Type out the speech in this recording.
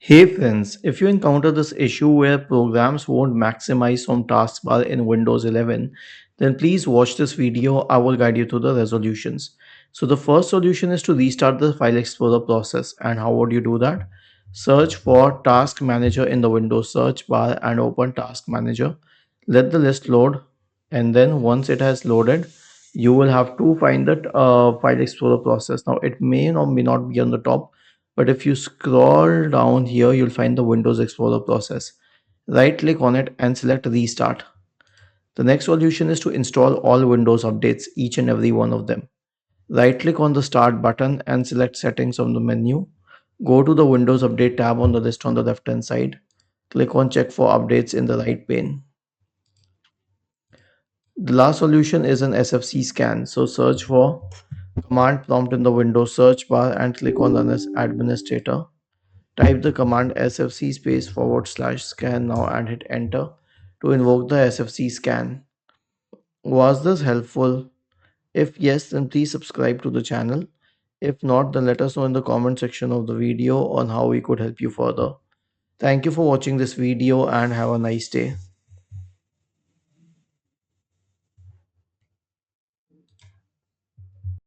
Hey friends, if you encounter this issue where programs won't maximize from taskbar in Windows 11, then please watch this video. I will guide you through the resolutions. So the first solution is to restart the File Explorer process. And how would you do that? Search for Task Manager in the Windows search bar and open Task Manager. Let the list load, and then once it has loaded, you will have to find that File Explorer process. Now it may or may not be on the top, but if you scroll down here, you'll find the Windows Explorer process. Right click on it and select Restart. The next solution is to install all Windows updates, each and every one of them. Right click on the Start button and select Settings from the menu. Go to the Windows Update tab on the list on the left hand side. Click on Check for Updates in the right pane. The last solution is an SFC scan. So search for command prompt in the Windows search bar and click on Run as Administrator. Type the command sfc space forward slash scan now and hit enter to invoke the sfc scan. Was this helpful? If yes, then please subscribe to the channel. If not, then let us know in the comment section of the video on how we could help you further. Thank you for watching this video and have a nice day.